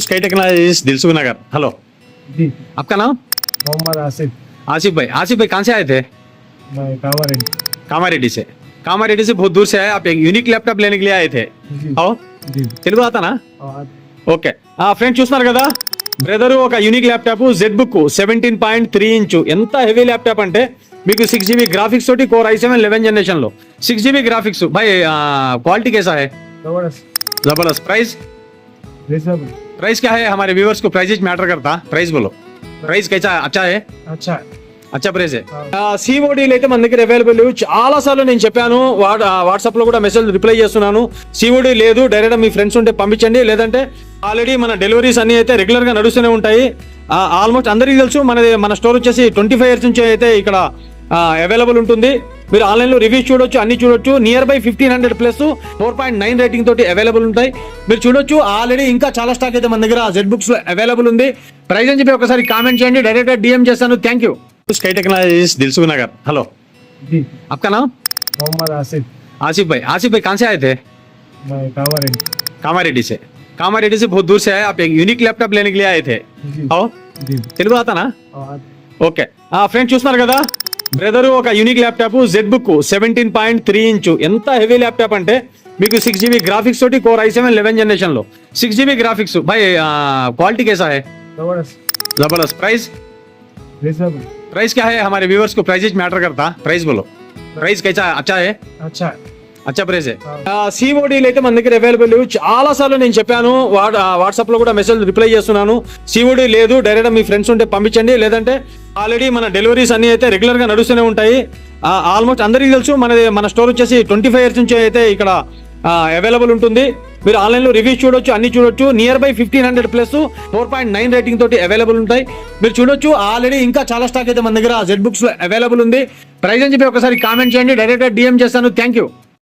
Sky Technologies Dilsukhnagar. Hello ji, आपका नाम? मोहम्मद आसिफ। आसिफ भाई कहाँ से आए थे? मैं कांवरेड्डी। कामारेड्डी से। कामारेड्डी से बहुत दूर से आए आप, एक यूनिक लैपटॉप लेने के लिए आए थे। जी आओ जी। తెలుగు ఆతనా? और ఓకే ఫ్రెండ్స్ చూస్తున్నారు కదా బ్రదర్, ఒక unique laptop Z book 17.3 inch, ఎంత హెవీ ల్యాప్టాప్ అంటే మీకు 6 GB గ్రాఫిక్స్ తోటి కోర్ i7 11 जनरेशन లో 6 GB గ్రాఫిక్స్ भाई। क्वालिटी कैसा है? जबरदस्त। जबरदस्त। Price reasonable. प्राइस क्या है? हमारे व्यूअर्स को प्राइस मैटर करता। प्राइस बोलो, प्राइस कैसा अच्छा है? अच्छा है। అచ్చా ప్రైస్. సిఓడీలు అయితే మన దగ్గర అవైలబుల్ లేవు. చాలా సార్లు నేను చెప్పాను, వాట్సాప్ లో కూడా మెసేజ్ రిప్లై చేస్తున్నాను. సిఓడీ లేదు, డైరెక్ట్ మీ ఫ్రెండ్స్ ఉంటే పంపించండి, లేదంటే ఆల్రెడీ మన డెలివరీస్ అన్ని అయితే రెగ్యులర్ గా నడుస్తూనే ఉంటాయి. ఆల్మోస్ట్ అందరికీ తెలుసు మన స్టోర్ వచ్చేసి 25 years నుంచి అయితే ఇక్కడ అవైలబుల్ ఉంటుంది. మీరు ఆన్లైన్ లో రివ్యూస్ చూడొచ్చు, అన్ని చూడొచ్చు. నియర్ బై 1500 ప్లస్ 4.9 రేటింగ్ తోటి అవైలబుల్ ఉంటాయి. మీరు చూడొచ్చు, ఆల్రెడీ ఇంకా చాలా స్టాక్ అయితే మన దగ్గర జెడ్ బుక్స్ లో అవైలబుల్ ఉంది. ప్రైస్ అని చెప్పి ఒకసారి కామెంట్ చేయండి, డైరెక్ట్ డిఎం చేస్తాను. Thank you. Sky Technologies Dilsukhnagar. Hello ji, आपका नाम? मोहम्मद आसिफ। आसिफ भाई कहाँ से आए थे? मैं कांवरेड्डी। कामारेड्डी से। कामारेड्डी से बहुत दूर से आए आप, एक यूनिक लैपटॉप लेने के लिए आए थे। जी आओ जी। తెలుగు ఆతనా? और ఓకే ఫ్రెండ్స్ చూస్తున్నారు కదా బ్రదర్, ఒక unique laptop Z book 17.3 inch, ఎంత హెవీ ల్యాప్టాప్ అంటే మీకు 6 GB గ్రాఫిక్స్ తోటి కోర్ i7 11 जनरेशन లో 6 GB గ్రాఫిక్స్ भाई। क्वालिटी कैसा है? जबरदस्त। जबरदस्त। Price reasonable. प्राइस क्या है? हमारे व्यूअर्स को प्राइस मैटर करता। प्राइस बोलो, प्राइस कैसा अच्छा है? अच्छा है। అచ్చా ప్రైస్. సిఓడీలు అయితే మన దగ్గర అవైలబుల్ లేవు. చాలా సార్లు నేను చెప్పాను, వాట్సాప్ లో కూడా మెసేజ్ రిప్లై చేస్తున్నాను. సిఓడీ లేదు, డైరెక్ట్ మీ ఫ్రెండ్స్ ఉంటే పంపించండి, లేదంటే ఆల్రెడీ మన డెలివరీస్ అన్ని అయితే రెగ్యులర్ గా నడుస్తూనే ఉంటాయి. ఆల్మోస్ట్ అందరికీ తెలుసు, మన స్టోర్ వచ్చేసి 25 years నుంచి అయితే ఇక్కడ అవైలబుల్ ఉంటుంది. మీరు ఆన్లైన్ లో రివ్యూస్ చూడొచ్చు, అన్ని చూడొచ్చు. నియర్ బై 1500 ప్లస్ 4.9 రేటింగ్ తోటి అవైలబుల్ ఉంటాయి. మీరు చూడొచ్చు, ఆల్రెడీ ఇంకా చాలా స్టాక్ అయితే మన దగ్గర జెడ్ బుక్స్ లో అవైలబుల్ ఉంది. ప్రైస్ అని చెప్పి ఒకసారి కామెంట్ చేయండి, డైరెక్ట్ డిఎం చేస్తాను. Thank you.